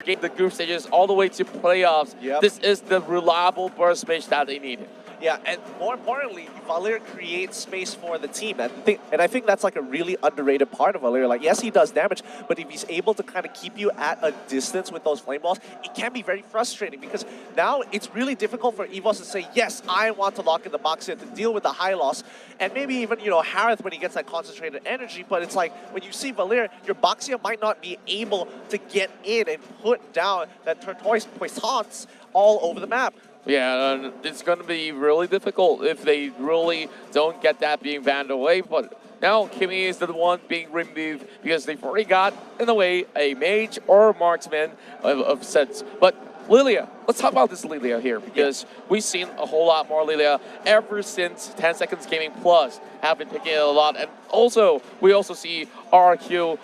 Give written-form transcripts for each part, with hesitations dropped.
navigate the group stages all the way to playoffs. Yep. This is the reliable burst mage that they need. Yeah, and more importantly, Valir creates space for the team. And I think that's like a really underrated part of Valir. Like, yes, he does damage, but if he's able to kind of keep you at a distance with those flame balls, it can be very frustrating because now it's really difficult for Evos to say, yes, I want to lock in the box here to deal with the high loss. And maybe even, you know, Harith when he gets that concentrated energy, but it's like when you see Valir, your Boxia might not be able to get in and put down that Tortoise Puissance all over the map. Yeah, it's going to be really difficult if they really don't get that being banned away. But now Kimmy is the one being removed because they've already got, in a way, a mage or a marksman of sense. But Lilia, let's talk about this Lilia here because we've seen a whole lot more Lilia ever since 10 Seconds Gaming Plus have been picking it a lot. And also, we also see RRQ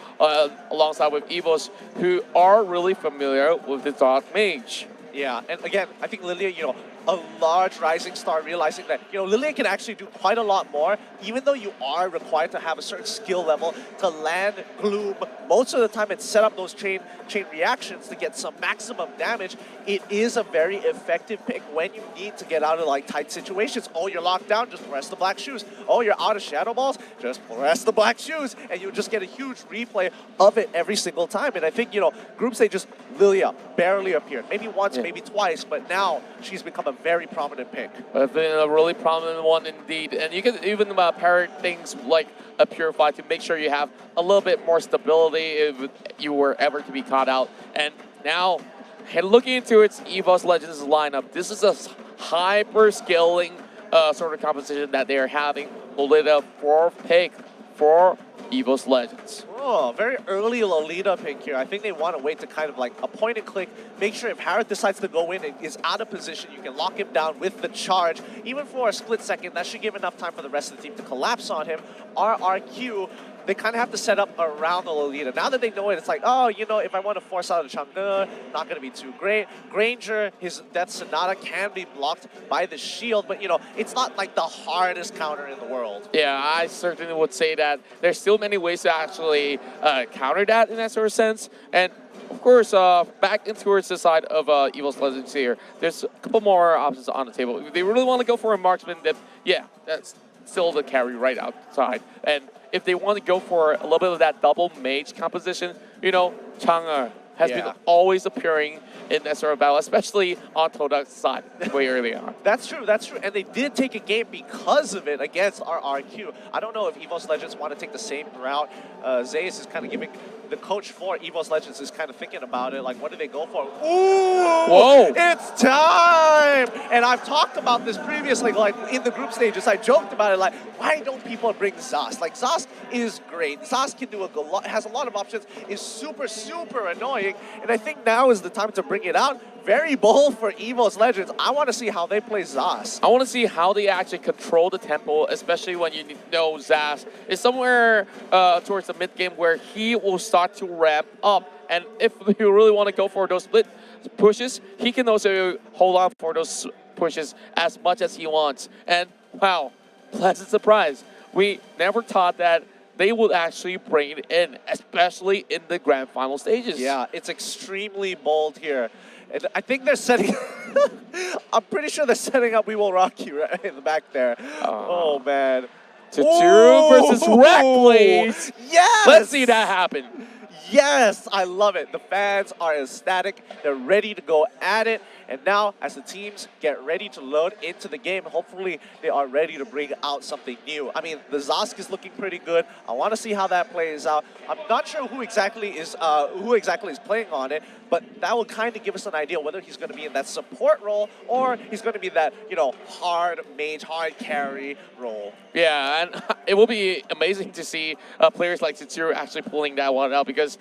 alongside with Evos who are really familiar with the Dark Mage. Yeah, and again, I think Lilia, you know, a large rising star realizing that, you know, Lilia can actually do quite a lot more, even though you are required to have a certain skill level to land Gloom most of the time and set up those chain reactions to get some maximum damage. It is a very effective pick when you need to get out of like tight situations. Oh, you're locked down, just press the black shoes. Oh, you're out of shadow balls, just press the black shoes, and you just get a huge replay of it every single time. And I think, you know, group stage just Lilia barely appeared, maybe once, maybe twice, but now she's become a very prominent pick. It's been a really prominent one indeed. And you can even pair things like a Purify to make sure you have a little bit more stability if you were ever to be caught out. And now, looking into its Evos Legends lineup, this is a hyper-scaling sort of composition that they are having. Lolita 4th pick for Evos Legends. Oh, very early Lolita pick here. I think they want to wait to kind of like a point and click, make sure if Harith decides to go in and is out of position, you can lock him down with the charge. Even for a split second, that should give enough time for the rest of the team to collapse on him. RRQ, they kind of have to set up around the Lolita. Now that they know it, it's like, oh, you know, if I want to force out a Chang'e, not going to be too great. Granger, his Death Sonata can be blocked by the shield, but, you know, it's not like the hardest counter in the world. Yeah, I certainly would say that there's still many ways to actually counter that in that sort of sense. And of course, back towards the side of Evos Legends here, there's a couple more options on the table. If they really want to go for a marksman, then yeah, that's still the carry right outside. And if they want to go for a little bit of that double mage composition, you know, Chang'e has been always appearing in that sort of battle, especially on Todak's side way early on. That's true, and they did take a game because of it against RRQ. I don't know if Evos Legends want to take the same route. Zayas is kind of giving, the coach for Evos Legends is kind of thinking about it, like what do they go for? Ooh! Whoa! It's time! And I've talked about this previously, like in the group stages, I joked about it, like why don't people bring Zas? Like Zas is great, Zas can do has a lot of options, is super, super annoying, and I think now is the time to bring it out. Very bold for Evos Legends. I want to see how they play Zas. I want to see how they actually control the tempo, especially when you know Zas is somewhere towards the mid-game where he will start to ramp up. And if you really want to go for those split pushes, he can also hold on for those pushes as much as he wants. And wow, pleasant surprise. We never thought that they would actually bring it in, especially in the grand final stages. Yeah, it's extremely bold here. And I think they're setting... I'm pretty sure they're setting up We Will Rock You right in the back there. Oh, man. Taturu versus Wreck, please. Yes! Let's see that happen. Yes, I love it. The fans are ecstatic. They're ready to go at it. And now, as the teams get ready to load into the game, hopefully they are ready to bring out something new. I mean, the Zosk is looking pretty good. I want to see how that plays out. I'm not sure who exactly is playing on it, but that will kind of give us an idea whether he's going to be in that support role or he's going to be that, you know, hard mage, hard carry role. Yeah, and it will be amazing to see players like Tsuru actually pulling that one out because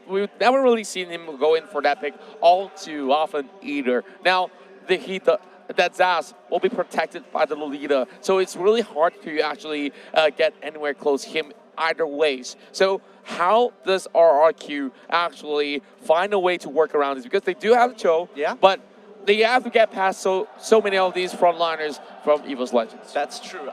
we've never really seen him go in for that pick all too often either. Now, that Zas will be protected by the Lolita, so it's really hard to actually get anywhere close to him either ways. So how does RRQ actually find a way to work around this? Because they do have the Cho, but they have to get past so many of these frontliners from Evos Legends. That's true.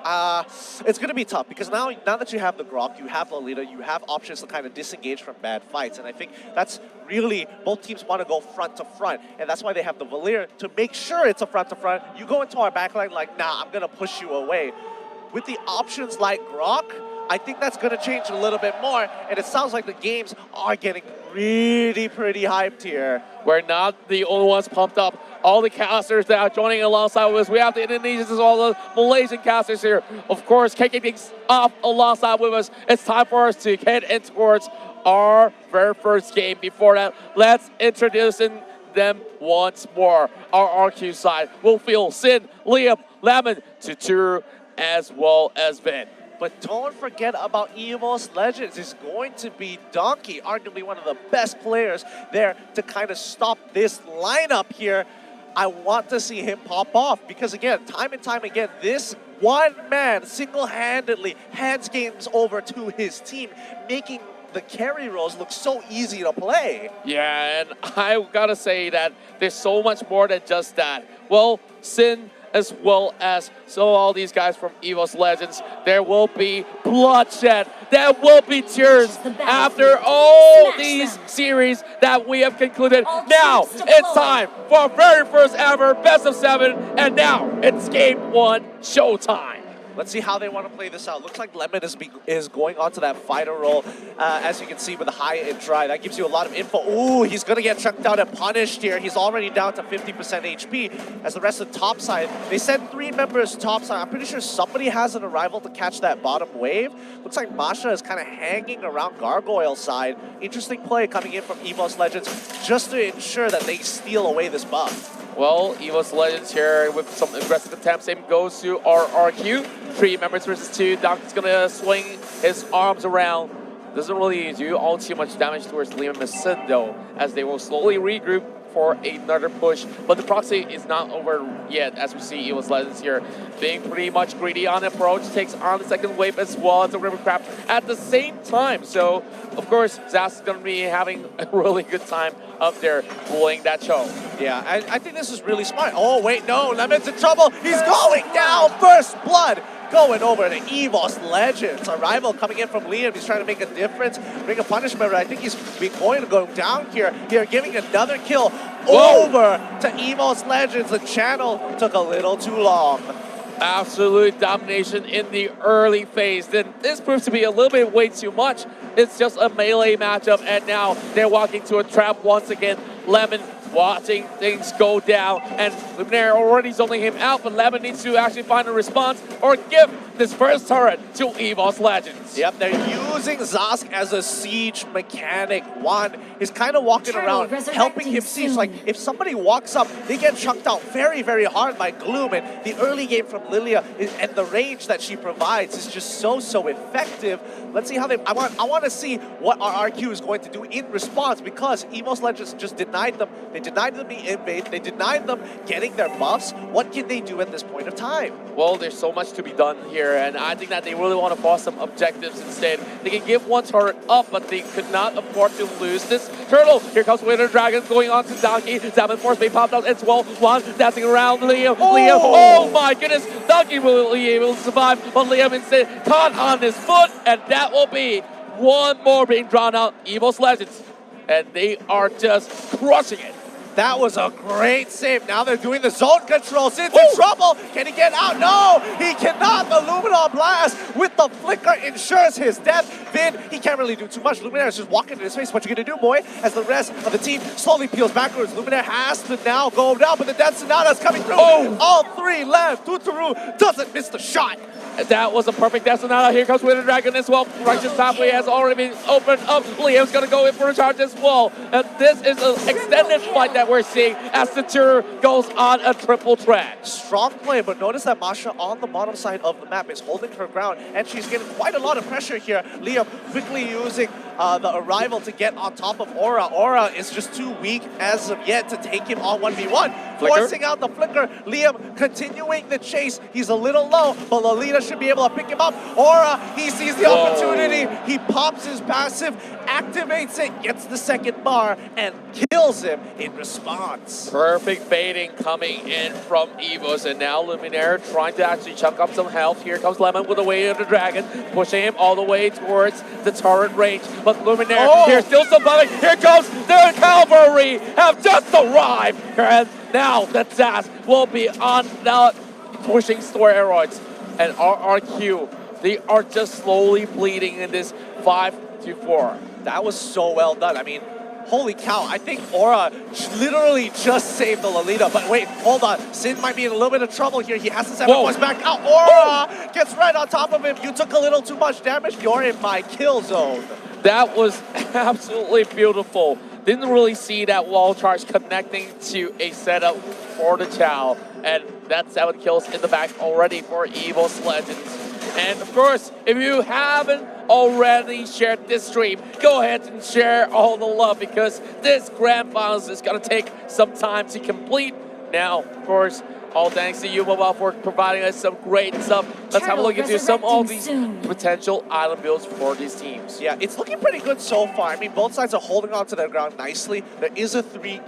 It's going to be tough because now that you have the Grok, you have Lolita, you have options to kind of disengage from bad fights. And I think that's really, both teams want to go front to front. And that's why they have the Valir to make sure it's a front to front. You go into our backline like, nah, I'm going to push you away. With the options like Grok, I think that's going to change a little bit more. And it sounds like the games are getting really pretty hyped here. We're not the only ones pumped up. All the casters that are joining alongside with us. We have the Indonesians as well, the Malaysian casters here. Of course, kicking things off alongside with us. It's time for us to head in towards our very first game. Before that, let's introduce them once more. Our RQ side will feel Sin, Liam, Lemon, Tutur, as well as Vin. But don't forget about Evos Legends. It's going to be Donkey, arguably one of the best players there to kind of stop this lineup here. I want to see him pop off because, again, time and time again, this one man single-handedly hands games over to his team, making the carry roles look so easy to play. Yeah, and I gotta say that there's so much more than just that. Well, Sin, as well as all these guys from Evos Legends, there will be bloodshed, there will be tears after all these series that we have concluded. Now it's time for our very first ever best of 7, and now it's game 1 showtime. Let's see how they want to play this out. Looks like Lemon is going onto that fighter role, as you can see with the high and dry. That gives you a lot of info. Ooh, he's going to get chucked out and punished here. He's already down to 50% HP. As the rest of the top side, they sent 3 members top side. I'm pretty sure somebody has an arrival to catch that bottom wave. Looks like Masha is kind of hanging around Gargoyle side. Interesting play coming in from Evos Legends just to ensure that they steal away this buff. Well, Evos Legends here with some aggressive attempts. Same goes to RRQ. 3 members versus 2. Donkey's gonna swing his arms around. Doesn't really do all too much damage towards Liam and Sin though, as they will slowly regroup for another push. But the proxy is not over yet, as we see Evos Legends here being pretty much greedy on approach. Takes on the second wave as well as the River Crab at the same time. So, of course, Zas is going to be having a really good time up there pulling that show. Yeah, I think this is really smart. Oh, wait, no, Lemon's in trouble. He's going down. First blood going over to Evos Legends. Arrival coming in from Liam. He's trying to make a difference, bring a punishment. I think he's going to go down here. Giving another kill over to Evos Legends. The channel took a little too long. Absolute domination in the early phase. Then this proves to be a little bit way too much. It's just a melee matchup, and now they're walking to a trap once again. Lemon watching things go down, and Luminaire already zoning him out, but Lemon needs to actually find a response or give this first turret to Evos Legends. Yep, they're using Zask as a siege mechanic. One is kind of walking around, helping him siege. Like, if somebody walks up, they get chucked out very, very hard by Gloom, and the early game from Lilia and the range that she provides is just so effective. Let's see how they... I want to see what RRQ is going to do in response, because Evos Legends just denied them. They denied them the invade. They denied them getting their buffs. What can they do at this point of time? Well, there's so much to be done here, and I think that they really want to force some objectives instead. They can give one turret up, but they could not afford to lose this turtle. Here comes Winter Dragon going on to Donkey. Salmon Force Bay popped out as well. Juan dancing around Liam. Liam, oh my goodness. Donkey will be able to survive, but Liam instead caught on his foot, and that will be one more being drawn out. Evos Legends, and they are just crushing it. That was a great save. Now they're doing the zone control. Sin's in trouble. Can he get out? No, he cannot. The Luminol Blast with the flicker ensures his death. Vin, he can't really do too much. Luminaire is just walking in his face. What you gonna do, boy? As the rest of the team slowly peels backwards. Luminaire has to now go down, but the Death Sonata's coming through. All 3 left. Tuturu doesn't miss the shot. That was a perfect Death Sonata. Here comes Winter Dragon as well. Righteous Pathway has already been opened up. Liam's going to go in for a charge as well. And this is an extended fight that we're seeing as the tour goes on a triple threat. Strong play, but notice that Masha on the bottom side of the map is holding her ground, and she's getting quite a lot of pressure here. Liam quickly using the arrival to get on top of Aura. Aura is just too weak as of yet to take him on 1v1. Flicker. Forcing out the flicker. Liam continuing the chase. He's a little low, but Lolita should be able to pick him up. Aura, he sees the opportunity. He pops his passive, activates it, gets the second bar, and kills him in response. Perfect baiting coming in from Evos, and now Luminaire trying to actually chunk up some health. Here comes Lemon with the weight of the dragon, pushing him all the way towards the turret range. But Luminaire, here's still somebody. Here comes the cavalry, have just arrived. And now the task will be on the pushing steroids. And RRQ, they are just slowly bleeding in this 5-4. That was so well done. I mean, holy cow, I think Aura literally just saved the Lolita. But wait, hold on. Sin might be in a little bit of trouble here. He has to send boys back out. Aura gets right on top of him. You took a little too much damage. You're in my kill zone. That was absolutely beautiful. Didn't really see that wall charge connecting to a setup for the Chow. And that's 7 kills in the back already for Evos Legends. And of course, if you haven't already shared this stream, go ahead and share all the love, because this grand finals is going to take some time to complete. Now, of course, all thanks to you, Mobile, for providing us some great stuff. Let's have a look into some of these potential item builds for these teams. Yeah, it's looking pretty good so far. I mean, both sides are holding on to their ground nicely. There is a three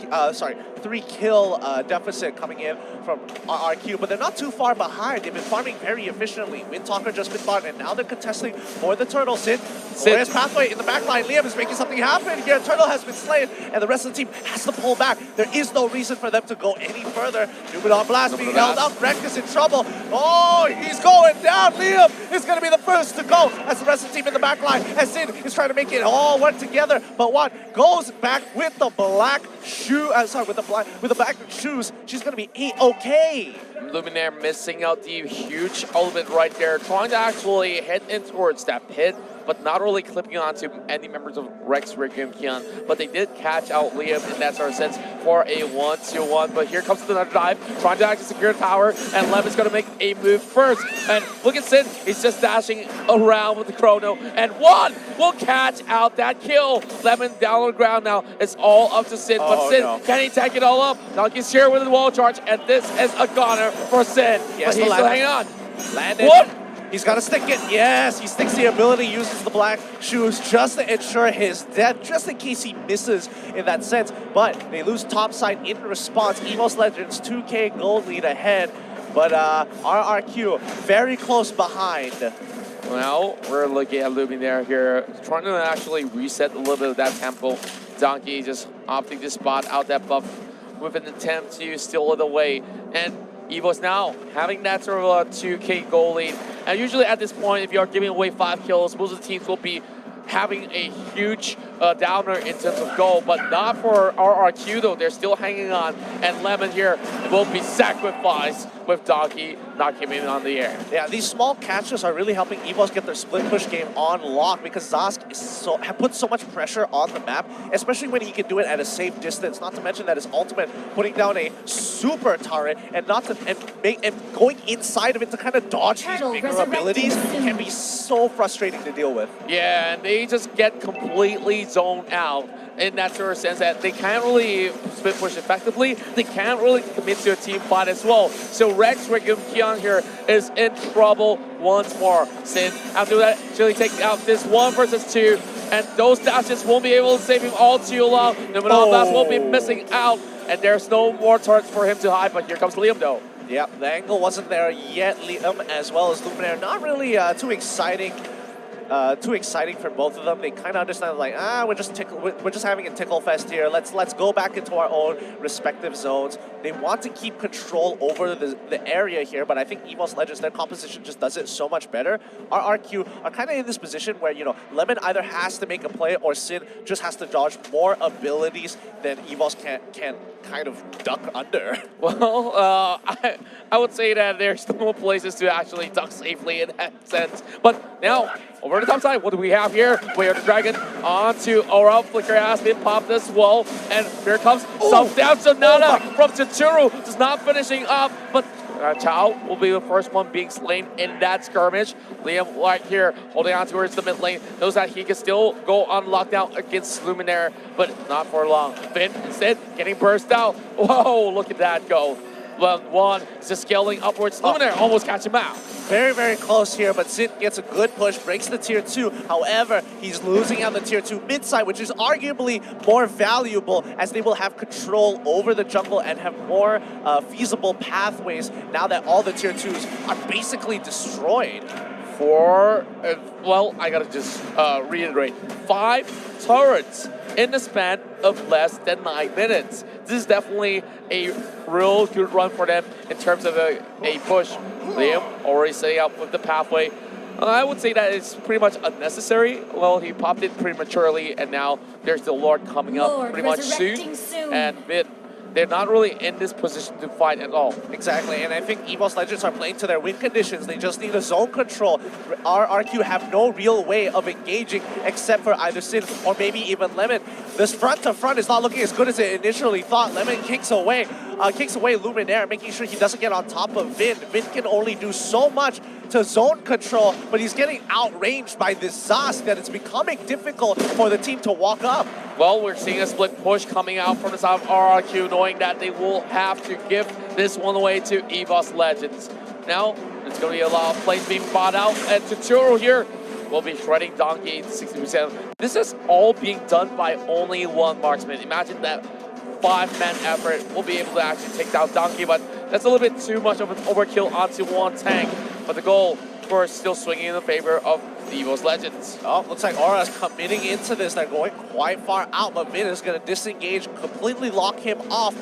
kill deficit coming in from RRQ, but they're not too far behind. They've been farming very efficiently. Windtalker just been bought, and now they're contesting for the Turtle. Sid, Glorious Pathway in the back line. Liam is making something happen here. Turtle has been slain, and the rest of the team has to pull back. There is no reason for them to go any further. Numenor Blast being held up. Wreck is in trouble. Oh, he's going down. Liam is going to be the first to go as the rest of the team in the back line. As Sid is trying to make it all work together, but what goes back with the black shoe? With the black shoes, she's going to be A-okay. Luminaire missing out the huge element right there, trying to actually head in towards that pit, but not really clipping onto any members of Rex, Requiem, Kian. But they did catch out Liam in that sort of sense for a 1-2-1. But here comes another dive, trying to actually secure the tower, and Levin's going to make a move first. And look at Sin, he's just dashing around with the chrono, and one will catch out that kill. Lemon down on the ground now. It's all up to Sin, but Sin, can he tag it all up? Donkey's here with the wall charge, and this is a goner for Sin. Yes, but he's still hanging on. Landed. What? He's got to stick it. Yes, he sticks the ability, uses the black shoes just to ensure his death, just in case he misses in that sense. But they lose topside in response. Evos Legends 2K gold lead ahead, but RRQ very close behind. Well, we're looking at Luminaire here, trying to actually reset a little bit of that tempo. Donkey just opting to spot out that buff with an attempt to steal it away. And Evos now having that sort of a 2K goal lead. And usually at this point, if you are giving away 5 kills, most of the teams will be having a huge downer in terms of goal, but not for RRQ though. They're still hanging on, and Lemon here will be sacrificed with Donkey knocking him on the air. Yeah, these small catches are really helping Evos get their split push game on lock, because Zask is puts so much pressure on the map, especially when he can do it at a safe distance. Not to mention that his ultimate putting down a super turret and going inside of it to kind of dodge these bigger abilities can be so frustrating to deal with. Yeah, and they just get completely zoned out in that sort of sense that they can't really split push effectively. They can't really commit to a team fight as well. So Rex, Requiem, Kian here is in trouble once more. Sin, after that, actually take out this 1 versus 2, and those dashes won't be able to save him all too long. Numenor Blast will be missing out, and there's no more turrets for him to hide, but here comes Liam though. Yep, the angle wasn't there yet. Liam as well as Luminaire, not really too exciting for both of them. They kind of understand, like, we're just having a tickle fest here. Let's go back into our own respective zones. They want to keep control over the area here, but I think Evos Legends, their composition just does it so much better. RRQ are kind of in this position where, you know, Lemon either has to make a play or Sin just has to dodge more abilities than Evos can kind of duck under. Well, I would say that there's no places to actually duck safely in that sense. But now, over the top side, what do we have here? Way of the Dragon onto Aura. Flicker has been popped as well. And here comes some down Sonata from Tsuru. Just not finishing up, but Chow will be the first one being slain in that skirmish. Liam right here holding on towards the mid lane. Knows that he can still go on lockdown against Luminaire, but not for long. Finn instead getting burst out. Whoa, look at that go. One is just scaling upwards. Luminaire almost catch him out. Very, very close here, but Sin gets a good push, breaks the tier 2. However, he's losing out the tier 2 mid side, which is arguably more valuable as they will have control over the jungle and have more feasible pathways now that all the tier 2s are basically destroyed. Well, I gotta just reiterate, 5 turrets in the span of less than 9 minutes. This is definitely a real good run for them in terms of a push. Liam already setting up with the pathway. I would say that it's pretty much unnecessary. Well, he popped it prematurely, and now there's the Lord coming up pretty much soon. And they're not really in this position to fight at all. Exactly, and I think Evos Legends are playing to their win conditions. They just need a zone control. RRQ have no real way of engaging except for either Sin or maybe even Lemon. This front to front is not looking as good as it initially thought. Lemon kicks away Luminaire, making sure he doesn't get on top of Vin. Vin can only do so much to zone control, but he's getting outranged by this Zas that it's becoming difficult for the team to walk up. Well, we're seeing a split push coming out from the side of RRQ, knowing that they will have to give this one away to Evos Legends. Now, there's going to be a lot of plays being bought out, and Tuturo here will be shredding Donkey 60%. This is all being done by only one marksman. Imagine that 5-man effort will be able to actually take down Donkey, but that's a little bit too much of an overkill onto one tank. But the goal, of course, still swinging in the favor of the Evos Legends. Oh, looks like Aura's committing into this. They're going quite far out, but Vin is going to disengage, completely lock him off.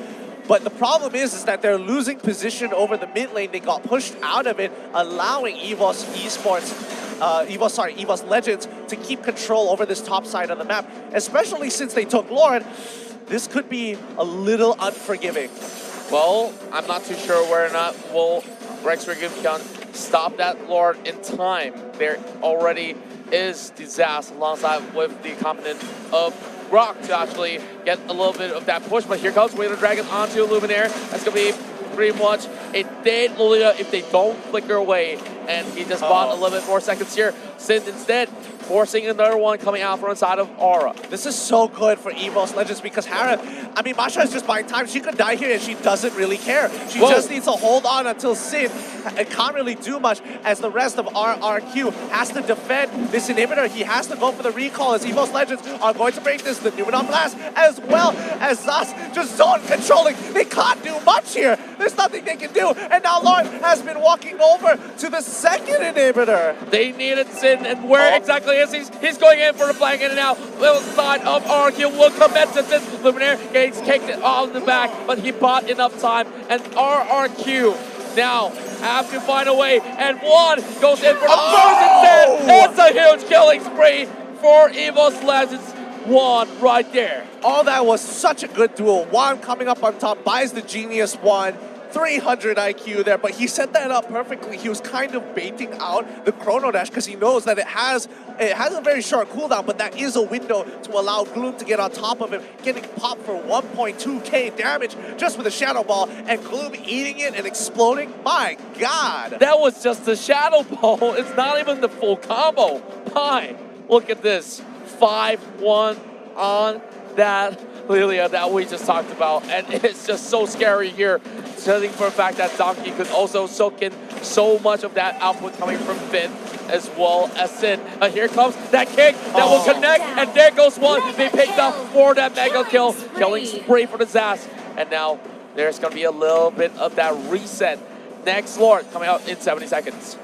But the problem is that they're losing position over the mid lane. They got pushed out of it, allowing Evos Legends to keep control over this top side of the map, especially since they took Lord. This could be a little unforgiving. Well, I'm not too sure whether or not will Rex can stop that Lord in time. There already is Disaster alongside with the component of Rock to actually get a little bit of that push. But here comes Wailer Dragon onto Luminaire. That's going to be pretty much a dead Lolita if they don't flicker away. And he just bought a little bit more seconds here. Sin instead forcing another one coming out from inside of Aura. This is so good for Evos Legends because Masha is just buying time. She could die here and she doesn't really care. She just needs to hold on until Sin can't really do much as the rest of RRQ has to defend this inhibitor. He has to go for the recall as Evos Legends are going to break this. The Numenon Blast as well as Zas just zone controlling. They can't do much here. There's nothing they can do. And now Lord has been walking over to the second inhibitor. They needed Sin, and where exactly is he? He's going in for the flank in and out. Little side of RRQ will commence at this. Luminaire gets kicked on the back, but he bought enough time. And RRQ now have to find a way. And one goes in for the first instead. It's a huge killing spree for Evos Legends. One right there. Oh, that was such a good duel. Juan coming up on top, buys the Genius one. 300 IQ there, but he set that up perfectly. He was kind of baiting out the Chrono Dash because he knows that it has a very short cooldown, but that is a window to allow Gloom to get on top of him, getting popped for 1.2k damage just with a Shadow Ball, and Gloom eating it and exploding. My God. That was just the Shadow Ball. It's not even the full combo. My, look at this. 5-1 on that Lilia that we just talked about, and it's just so scary here, judging for the fact that Donkey could also soak in so much of that output coming from Finn as well as Sin. Here comes that kick that will connect, and there goes one. They picked up for that mega kill, killing spree for the Zas, and now there's gonna be a little bit of that reset. Next Lord coming out in 70 seconds.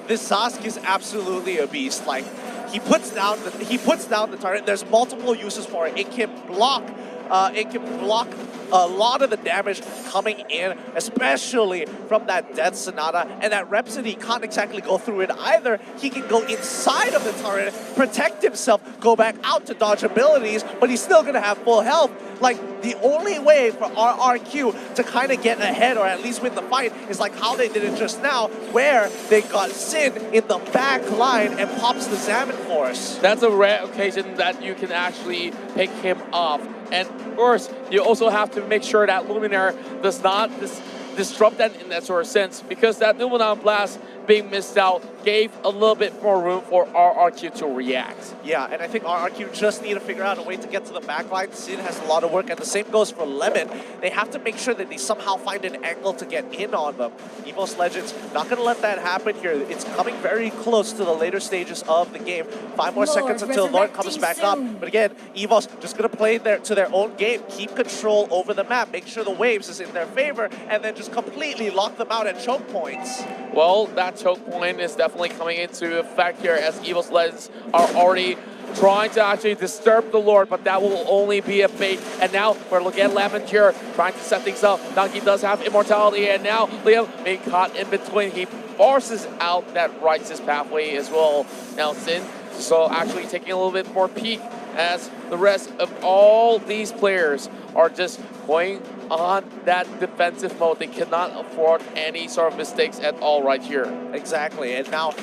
This Zask is absolutely a beast. Like, he puts down the turret. There's multiple uses for it. It can block a lot of the damage coming in, especially from that Death Sonata. And that Rhapsody can't exactly go through it either. He can go inside of the turret, protect himself, go back out to dodge abilities, but he's still gonna have full health. Like, the only way for RRQ to kind of get ahead or at least win the fight is like how they did it just now, where they got Sin in the back line and pops the Salmon Force. That's a rare occasion that you can actually pick him off. And of course, you also have to make sure that Luminaire does not disrupt that in that sort of sense, because that Numenon Blast being missed out gave a little bit more room for RRQ to react. Yeah, and I think RRQ just need to figure out a way to get to the backline. Sin has a lot of work, and the same goes for Lemon. They have to make sure that they somehow find an angle to get in on them. Evos Legends not going to let that happen here. It's coming very close to the later stages of the game. 5 more seconds until Lord comes back up. But again, Evos just going to play to their own game, keep control over the map, make sure the waves is in their favor, and then just completely lock them out at choke points. Well, that choke point is definitely coming into effect here as Evos Legends are already trying to actually disturb the Lord, but that will only be a bait. And now we're looking at Lemon here, trying to set things up. Donkey does have immortality, and now Liam being caught in between. He forces out that righteous pathway as well. Now Sin, so actually taking a little bit more peek as the rest of all these players are just going on that defensive mode. They cannot afford any sort of mistakes at all right here. Exactly, and now,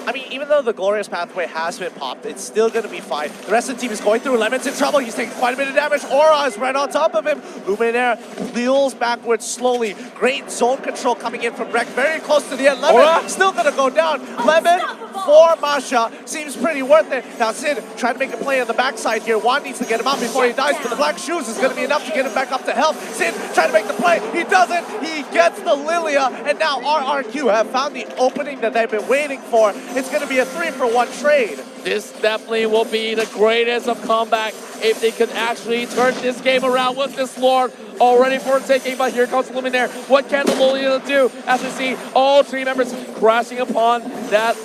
I mean, even though the glorious pathway has been popped, it's still going to be fine. The rest of the team is going through. Lemon's in trouble. He's taking quite a bit of damage. Aura is right on top of him. Luminaire wheels backwards slowly. Great zone control coming in from Rek. Very close to the end. Lemon still going to go down. Lemon for Masha seems pretty worth it. Now Sid trying to make a play on the backside here. Juan needs to get him out before he dies, but the black shoes is going to be enough to get him back up to health. Sid trying to make the play. He doesn't. He gets the Lilia, and now RRQ have found the opening that they've been waiting for. It's going to be a 3-for-1 trade. This definitely will be the greatest of comeback if they can actually turn this game around with this Lord already for taking. But here comes Luminaire. What can the Lilia do as we see all 3 members crashing upon that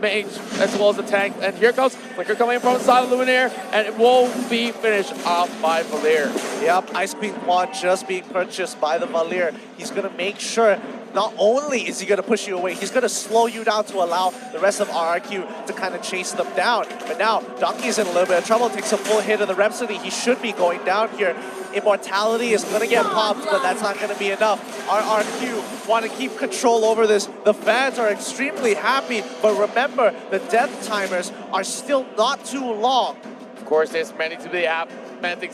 mage as well as the tank? And here comes Flicker coming from the side of Luminaire, and it will be finished off by Valir. Yep, Ice Queen Juan just being purchased by the Valir. He's going to make sure not only is he going to push you away, he's going to slow you down to allow the rest of RRQ to kind of chase them down. But now, Donkey's in a little bit of trouble, takes a full hit of the Rhapsody. He should be going down here. Immortality is going to get popped, but that's not going to be enough. RRQ want to keep control over this. The fans are extremely happy, but remember, the death timers are still not too long. Of course, there's many things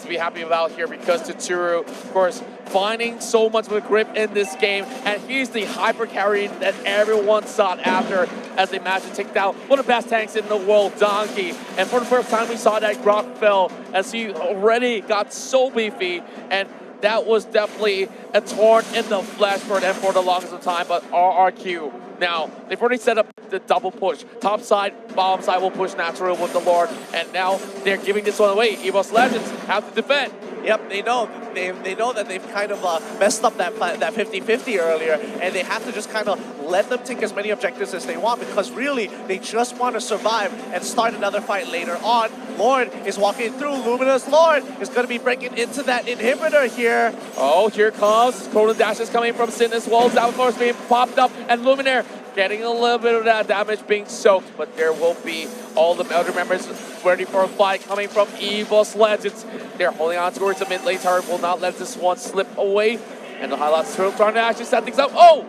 to be happy about here, because Tsuru, of course, finding so much of a grip in this game, and he's the hyper carry that everyone sought after as they managed to take down one of the best tanks in the world, Donkey. And for the first time, we saw that Grok fell as he already got so beefy, and that was definitely a thorn in the flesh for them for the longest of time. But RRQ, now, they've already set up the double push. Top side, bottom side will push natural with the Lord, and now they're giving this one away. Evos Legends have to defend. Yep, they know. They know that they've kind of messed up that 50-50 earlier, and they have to just kind of let them take as many objectives as they want, because really, they just want to survive and start another fight later on. Lord is walking through. Luminous Lord is going to be breaking into that inhibitor here. Oh, here comes Chrono Dashes coming from Sin as well. That course being popped up, and Luminaire getting a little bit of that damage being soaked, but there will be all the other members ready for a fight coming from Evos Legends. They're holding on towards the mid lane tower, will not let this one slip away. And the highlights trying to actually set things up. Oh!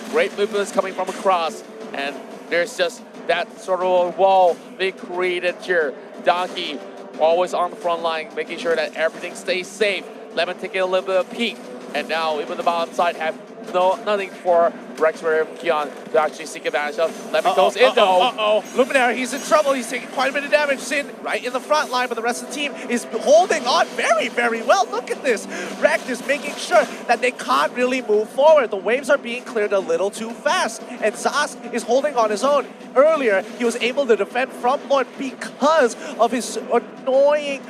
Great movements coming from across. And there's just that sort of wall being created here. Donkey always on the front line, making sure that everything stays safe. Lemon taking a little bit of peek. And now even the bottom side have nothing for Rex and Keon to actually seek advantage of. Lemon goes in though. Luminaire, he's in trouble. He's taking quite a bit of damage. Sin right in the front line, but the rest of the team is holding on very, very well. Look at this. Rex is making sure that they can't really move forward. The waves are being cleared a little too fast, and Zask is holding on his own. Earlier, he was able to defend from Lord because of his annoying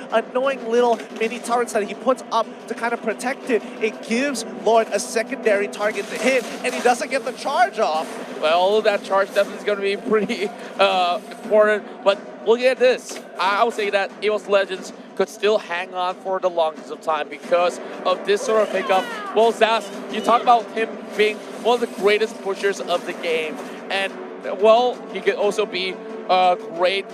little mini turrets that he puts up to kind of protect it. It gives Lord a secondary target to hit, and he doesn't get the charge off. Well, that charge definitely is going to be pretty important, but look at this. I would say that Evos Legends could still hang on for the longest of time because of this sort of pickup. Well, Zaz, you talk about him being one of the greatest pushers of the game, and well, he could also be great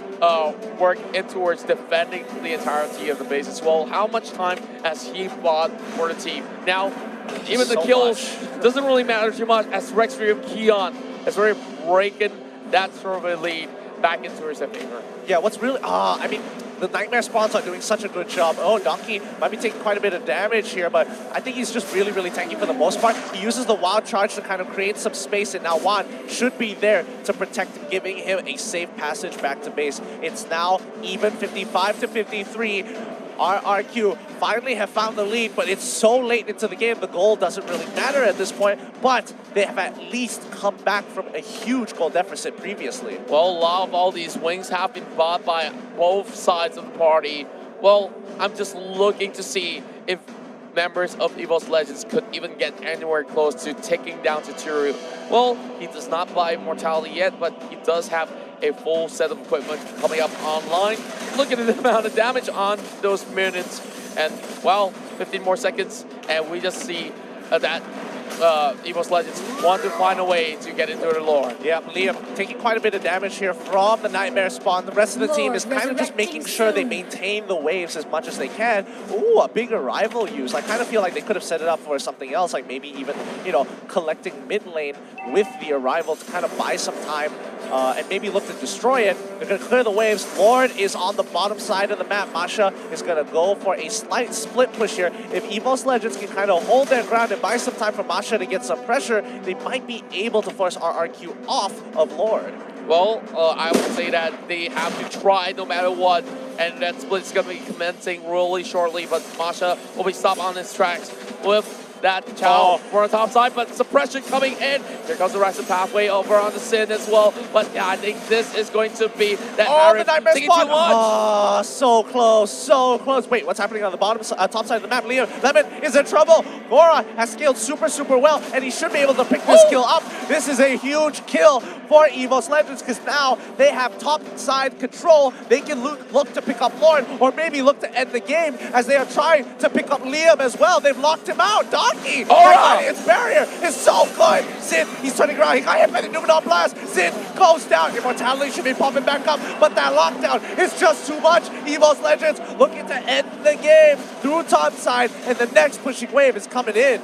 work in towards defending the entirety of the base as well. How much time has he bought for the team? Now, even the kills doesn't really matter too much as Rex and Keon has already breaking that sort of a lead back into his favor. Yeah, what's really, I mean, the Nightmare Spawns are doing such a good job. Oh, Donkey might be taking quite a bit of damage here, but I think he's just really, really tanky for the most part. He uses the Wild Charge to kind of create some space, and now Juan should be there to protect him, giving him a safe passage back to base. It's now even 55-53. RRQ finally have found the lead, but it's so late into the game, the goal doesn't really matter at this point, but they have at least come back from a huge goal deficit previously. Well, a lot of all these wings have been bought by both sides of the party. Well, I'm just looking to see if members of Evos Legends could even get anywhere close to taking down Toturu. Well, he does not buy Immortality yet, but he does have a full set of equipment coming up online. Look at the amount of damage on those minutes. And, well, 15 more seconds, and we just see that Evos Legends want to find a way to get into the lore. Yeah, Liam taking quite a bit of damage here from the Nightmare Spawn. The rest of the team is kind of just making sure they maintain the waves as much as they can. Ooh, a big arrival use. I kind of feel like they could have set it up for something else, like maybe even, you know, collecting mid lane with the arrival to kind of buy some time and maybe look to destroy it. They're going to clear the waves. Lord is on the bottom side of the map. Masha is going to go for a slight split push here. If Evos Legends can kind of hold their ground and buy some time for Masha to get some pressure, they might be able to force RRQ off of Lord. Well, I would say that they have to try no matter what, and that split is going to be commencing really shortly, but Masha will be stopped on his tracks with that Chow for the top side, but suppression coming in. Here comes the rest of the pathway over on the Sin as well, but yeah, I think this is going to be that the Nightmare Spawn. Too much. Oh, so close, so close. Wait, what's happening on the bottom, top side of the map? Lemon is in trouble. Gora has scaled super, super well, and he should be able to pick this kill up. This is a huge kill for Evos Legends, because now they have top side control. They can look to pick up Lord, or maybe look to end the game, as they are trying to pick up Liam as well. They've locked him out. Donkey, his barrier is so good. Sin, he's turning around. He got hit by the Numenor Blast. Sin goes down. Immortality should be popping back up, but that lockdown is just too much. Evos Legends looking to end the game through top side, and the next pushing wave is coming in.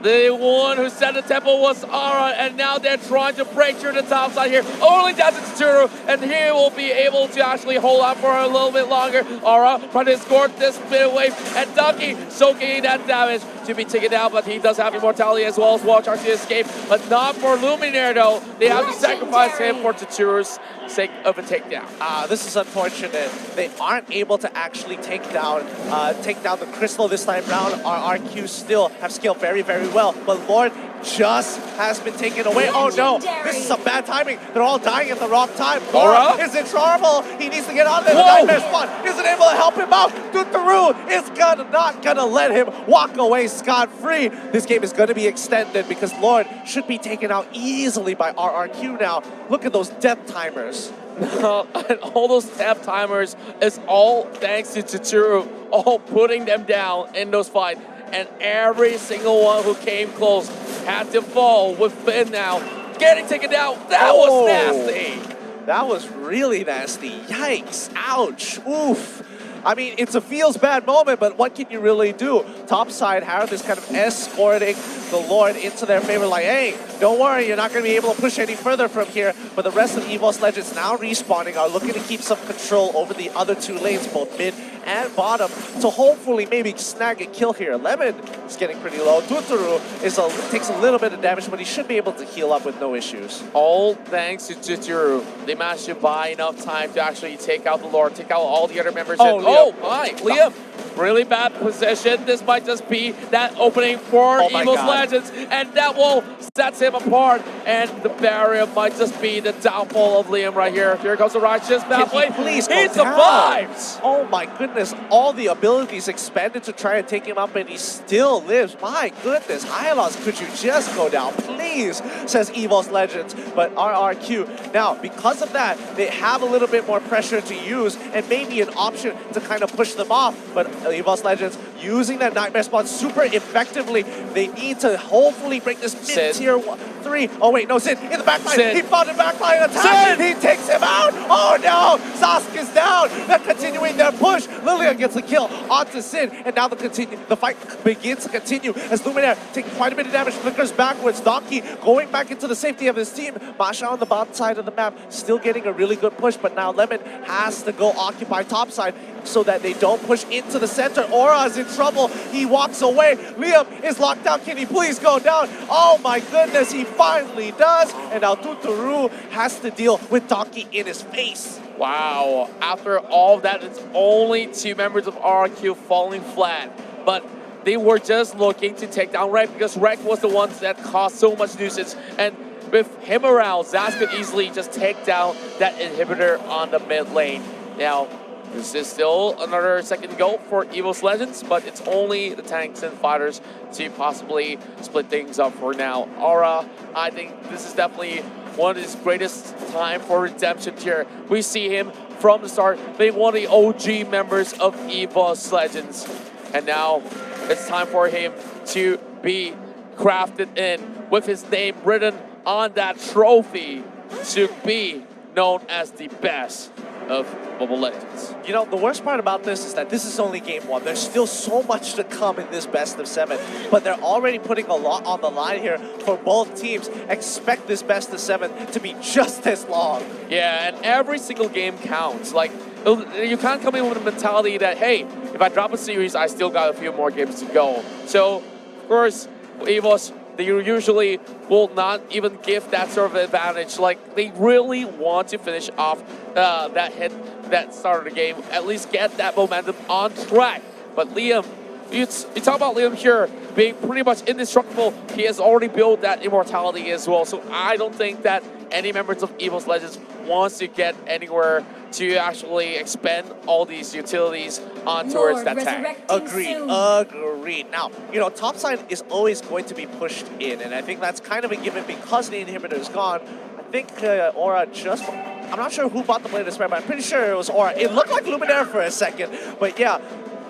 The one who set the tempo was Ara, and now they're trying to break through the top side here. Only down to Toturu, and he will be able to actually hold on for a little bit longer. Ara trying to escort this bit of wave, and Ducky soaking that damage to be taken down, but he does have Immortality as well as Wall Charge to escape, but not for Luminaire though. They have to sacrifice him for Toturu's sake of a takedown. This is unfortunate. They aren't able to actually take down the Crystal this time round. RRQ still have scaled very, very well, but Lord just has been taken away. Oh no, this is some bad timing. They're all dying at the wrong time. Gora is in trouble. He needs to get out of there. The Nightmare Spawn isn't able to help him out. Dutaru is not gonna let him walk away scot-free. This game is gonna be extended because Lord should be taken out easily by RRQ now. Look at those death timers. And all those death timers is all thanks to Toturu, all putting them down in those fights. And every single one who came close had to fall with Finn now getting taken down. That was nasty. That was really nasty. Yikes. Ouch. Oof. I mean, it's a feels bad moment, but what can you really do? Topside, Harith is kind of escorting the Lord into their favor, like, hey, don't worry, you're not going to be able to push any further from here. But the rest of Evos Legends now respawning are looking to keep some control over the other two lanes, both mid and bottom, to hopefully maybe snag a kill here. Lemon is getting pretty low. Tuturu takes a little bit of damage, but he should be able to heal up with no issues. All thanks to Tuturu. They managed to buy enough time to actually take out the Lord, take out all the other members. Oh my, Liam. Really bad position. This might just be that opening for Evos Legends, and that will set him apart. And the barrier might just be the downfall of Liam right here. Here comes the righteous pathway. Please, he survives. Oh my goodness! All the abilities expanded to try and take him up, and he still lives. My goodness, Hylos, could you just go down, please? Says Evos Legends, but RRQ now, because of that, they have a little bit more pressure to use, and maybe an option to kind of push them off. But Evos Legends using that Nightmare Spawn super effectively. They need to hopefully break this mid-tier 3. Oh wait, no, Sin in the backline. He found a backline attack. He takes him out. Oh no, Sask is down. They're continuing their push, Lilia gets a kill onto Sin, and now the fight begins to continue as Luminaire taking quite a bit of damage, flickers backwards. Donkey going back into the safety of his team. Masha on the bottom side of the map, still getting a really good push, but now Lemon has to go occupy top side so that they don't push into the center. Aura is in trouble. He walks away. Liam is locked down. Can he please go down? Oh my goodness, he finally does. And now Tuturu has to deal with Donkey in his face. Wow, after all of that, it's only 2 members of RRQ falling flat. But they were just looking to take down Rek because Rek was the one that caused so much nuisance. And with him around, Zaz could easily just take down that inhibitor on the mid lane. Now, this is still another second goal for Evos Legends, but it's only the tanks and fighters to possibly split things up for now. Aura, I think this is definitely one of his greatest time for redemption here. We see him from the start being one of the OG members of Evos Legends. And now it's time for him to be crafted in with his name written on that trophy to be known as the best of Mobile Legends. You know, the worst part about this is that this is only game 1. There's still so much to come in this best of 7, but they're already putting a lot on the line here for both teams. Expect this best of 7 to be just as long. Yeah, and every single game counts. Like, you can't come in with a mentality that, hey, if I drop a series, I still got a few more games to go. So, of course, Evos, they usually will not even give that sort of advantage. Like, they really want to finish off that start of the game, at least get that momentum on track. But Liam, you talk about Liam here being pretty much indestructible. He has already built that immortality as well. So I don't think that any members of Evos Legends wants to get anywhere to actually expend all these utilities on towards that tank. Agreed. Now, you know, topside is always going to be pushed in, and I think that's kind of a given because the inhibitor is gone. I think Aura just... I'm not sure who bought the Blade of Despair, but I'm pretty sure it was Aura. It looked like Luminaire for a second, but yeah,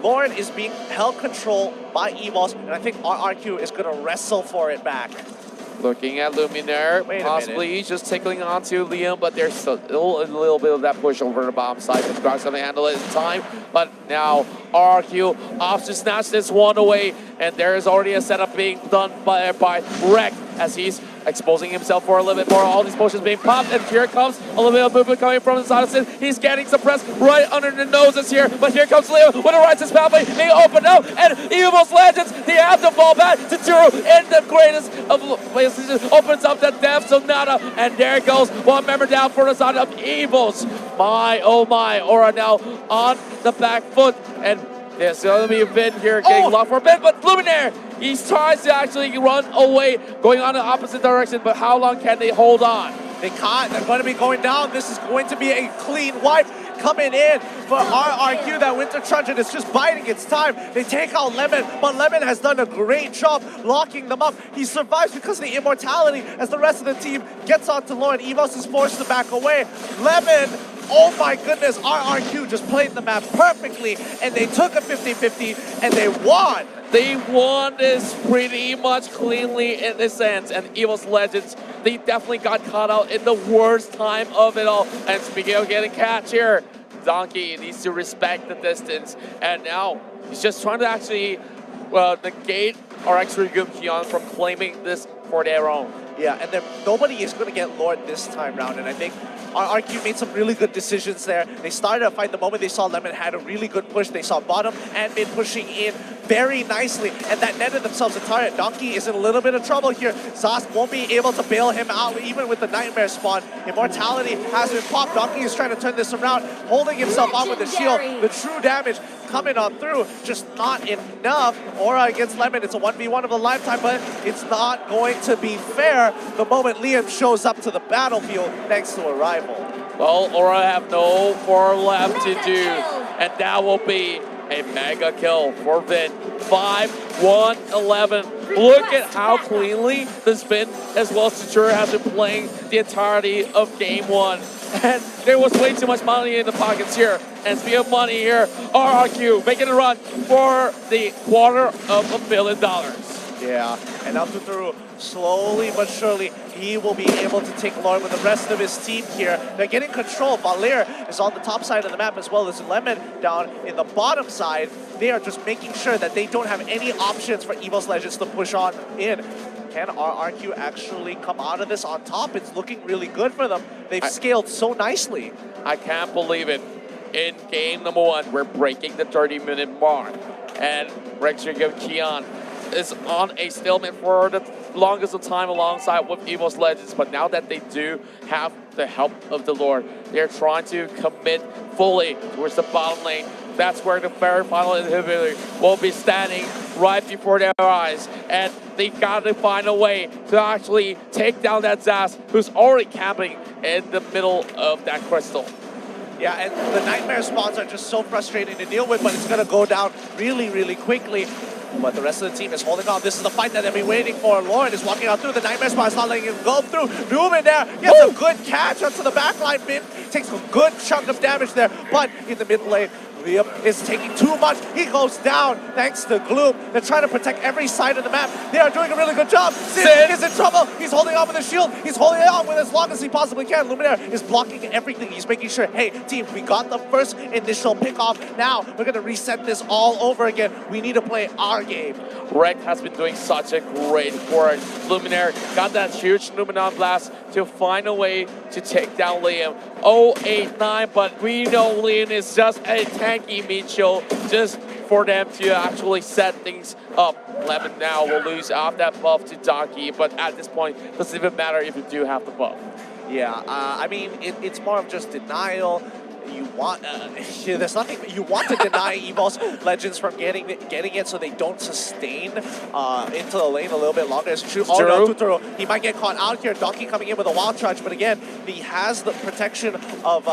Lauren is being held control by Evos, and I think RRQ is going to wrestle for it back. Looking at Luminaire, possibly just tickling onto Liam, but there's still a little bit of that push over the bottom side. The Spark's going to handle it in time, but now RRQ opts to snatch this one away, and there is already a setup being done by Rek as he's exposing himself for a little bit more. All these potions being popped, and here comes a little bit of movement coming from the side of Sin. He's getting suppressed right under the noses here, but here comes Leo with a righteous pathway being opened up, and Evos Legends, he has to fall back to Turu in the greatest of places, opens up the Death Sonata, and there goes one member down for the side of Evos. My, oh my, Aura now on the back foot, and there's going to be a Vin here getting locked for a bit, but Luminaire, he tries to actually run away, going on the opposite direction, but how long can they hold on? They can't. They're going to be going down. This is going to be a clean wipe coming in for RRQ. That Winter Truncheon is just biding its time. They take out Lemon, but Lemon has done a great job locking them up. He survives because of the immortality as the rest of the team gets onto Lauren. Evos is forced to back away. Lemon, oh my goodness, RRQ just played the map perfectly, and they took a 50-50, and they won. They won this pretty much cleanly in this sense, and Evos Legends, they definitely got caught out in the worst time of it all. And speaking of getting catch here, Donkey needs to respect the distance, and now he's just trying to actually negate our extra Gumkion from claiming this for their own. Yeah, and then nobody is going to get Lord this time round, and I think RRQ made some really good decisions there. They started a fight the moment they saw Lemon had a really good push. They saw bottom and mid pushing in very nicely, and that netted themselves a turret. Donkey is in a little bit of trouble here. Zaz won't be able to bail him out even with the Nightmare spawn. Immortality has been popped. Donkey is trying to turn this around, holding himself on with the shield. The true damage coming on through, just not enough. Aura against Lemon, it's a 1v1 of a lifetime, but it's not going to be fair the moment Liam shows up to the battlefield next to a rival. Well, Aura have no more left to do, and that will be a mega kill for Vin. 5-1-11. Look at how cleanly this Vin as well as Satura has been playing the entirety of game 1. And there was way too much money in the pockets here. And speaking of money here, RRQ making a run for the $250 million. Yeah. And now Tuturu, slowly but surely, he will be able to take Lauren with the rest of his team here. They're getting control. Valir is on the top side of the map as well as Lemon down in the bottom side. They are just making sure that they don't have any options for Evos Legends to push on in. Can RRQ actually come out of this on top? It's looking really good for them. They've scaled so nicely. I can't believe it. In game number 1, we're breaking the 30-minute mark. And Rextrigam Kian is on a stalemate for the longest of time alongside with Evos Legends. But now that they do have the help of the Lord, they're trying to commit fully towards the bottom lane. That's where the very final inhibitor will be standing right before their eyes. And they've got to find a way to actually take down that Zaz, who's already camping in the middle of that crystal. Yeah, and the Nightmare spawns are just so frustrating to deal with, but it's going to go down really, really quickly. But the rest of the team is holding on. This is the fight that they've been waiting for. Lauren is walking out through. The Nightmare Spawn is not letting him go through. Newman there gets a good catch onto the backline. Min takes a good chunk of damage there. But in the mid lane, Liam is taking too much. He goes down thanks to Gloom. They're trying to protect every side of the map. They are doing a really good job. Sid is in trouble. He's holding on with a shield. He's holding on with as long as he possibly can. Luminaire is blocking everything. He's making sure, hey, team, we got the first initial pick-off. Now we're going to reset this all over again. We need to play our game. Rek has been doing such a great work. Luminaire got that huge Luminon blast to find a way to take down Liam. 089, but we know Liam is just a tanky Mitchell, just for them to actually set things up. Lemon now will lose off that buff to Donkey, but at this point, it doesn't even matter if you do have the buff. Yeah, I mean, it's more of just denial. You want there's nothing you want to deny Evos Legends from getting it so they don't sustain into the lane a little bit longer. It's true. Oh no, Tuturu, he might get caught out here. Donkey coming in with a wild charge, but again, he has the protection of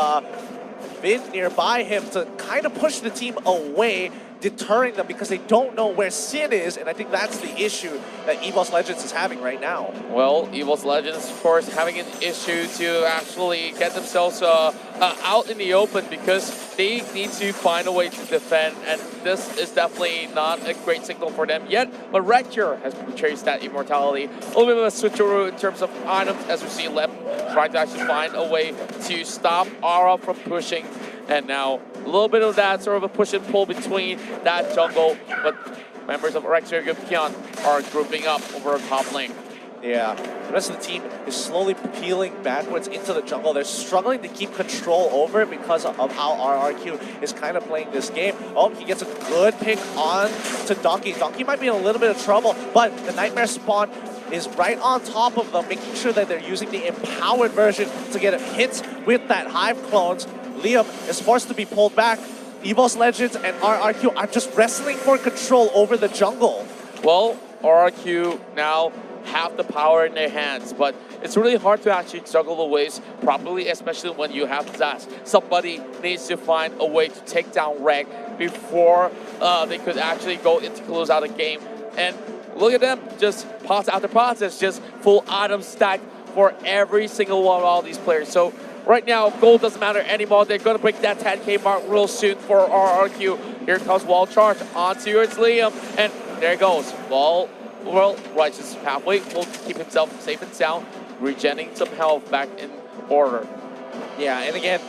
Vin nearby him to kind of push the team away, deterring them because they don't know where Sin is, and I think that's the issue that Evos Legends is having right now. Well, Evos Legends, of course, having an issue to actually get themselves out in the open because they need to find a way to defend, and this is definitely not a great signal for them yet, but RRQ has purchased that immortality. A little bit of a switcheroo in terms of items, as we see Lem trying to actually find a way to stop Aura from pushing. And now a little bit of that sort of a push and pull between that jungle, but members of RRQ Kian are grouping up over top lane. Yeah, the rest of the team is slowly peeling backwards into the jungle. They're struggling to keep control over it because of how RRQ is kind of playing this game. Oh, he gets a good pick on to Donkey. Donkey might be in a little bit of trouble, but the Nightmare Spawn is right on top of them, making sure that they're using the empowered version to get hits with that Hive clones. Liam is forced to be pulled back. Evos Legends and RRQ are just wrestling for control over the jungle. Well, RRQ now have the power in their hands, but it's really hard to actually juggle the waves properly, especially when you have Zaz. Somebody needs to find a way to take down Reg before they could actually go into close out a game. And look at them, just pots after pots, it's just full item stack for every single one of all these players. So right now, gold doesn't matter anymore. They're going to break that 10K mark real soon for RRQ. Here comes wall charge onto its Liam, and there it goes. Well, Righteous halfway will keep himself safe and sound, regenerating some health back in order. Yeah, and again,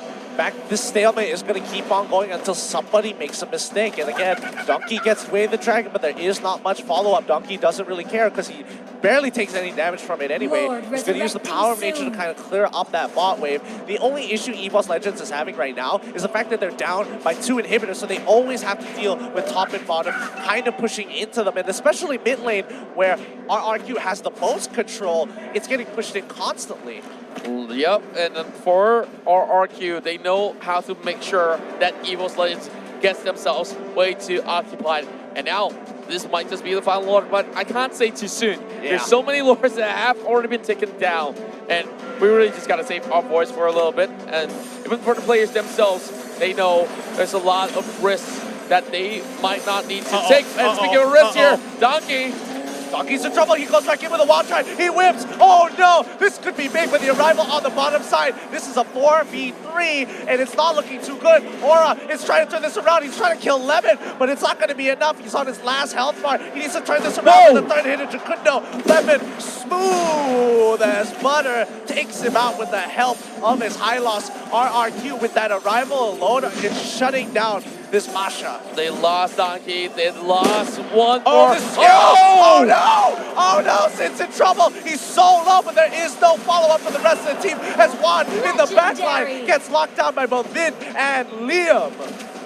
this stalemate is going to keep on going until somebody makes a mistake. And again, Donkey gets away the dragon, but there is not much follow-up. Donkey doesn't really care because he barely takes any damage from it anyway. He's going to use the power of nature to kind of clear up that bot wave. The only issue Evos Legends is having right now is the fact that they're down by 2 inhibitors, so they always have to deal with top and bottom kind of pushing into them. And especially mid lane, where RRQ has the most control, it's getting pushed in constantly. Yep, and then for RRQ, they know how to make sure that Evos Legends gets themselves way too occupied. And now, this might just be the final lord, but I can't say too soon. Yeah. There's so many lords that have already been taken down, and we really just got to save our voice for a little bit. And even for the players themselves, they know there's a lot of risks that they might not need to take. And speaking of risks here, Donkey's in trouble. He goes back in with a wild try. He whips. Oh no! This could be big with the arrival on the bottom side. This is a 4v3. 3, and it's not looking too good. Aura is trying to turn this around. He's trying to kill Lemon, but it's not going to be enough. He's on his last health bar. He needs to turn this around with the third hit of Jukundo. Lemon, smooth as butter, takes him out with the help of his high loss RRQ. With that arrival alone, it's shutting down this Masha. They lost Donkey. They lost one Oh, more. the skill! Oh no! Oh no! Sin's in trouble. He's so low, but there is no follow-up for the rest of the team as Juan in the backline gets locked down by both Vin and Liam.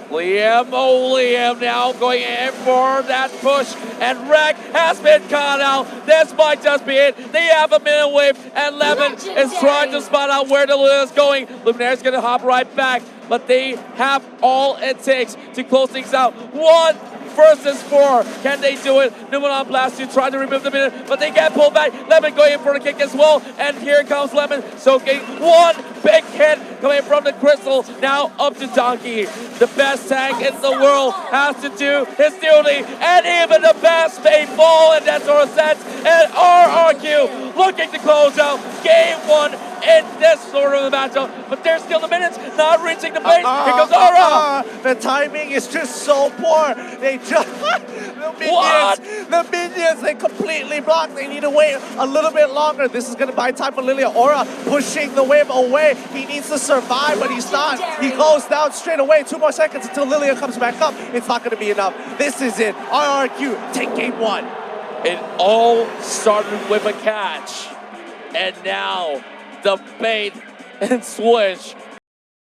Liam now going in for that push, and Wreck has been caught out. This might just be it. They have a minute wave, and Lemon is trying to spot out where the Luna is going. Luminaire's gonna hop right back, but they have all it takes to close things out. 1 versus 4. Can they do it? Newman on blast to try to remove the minute, but they get pulled back. Lemon going in for the kick as well, and here comes Lemon soaking one big hit coming from the Crystal. Now up to Donkey. The best tank in the world has to do his duty, and even the best may fall in that sort of sense. And RRQ looking to close out game 1 in this sort of a matchup, but there's still the minutes not reaching the base. Here comes Aura. The timing is just so poor. They just the minions, they completely block. They need to wait a little bit longer. This is gonna buy time for Lilia. Aura pushing the wave away. He needs to survive, but he's not. He goes down straight away. 2 more seconds until Lilia comes back up. It's not gonna be enough. This is it. RRQ take game 1. It all started with a catch, and now the bait and switch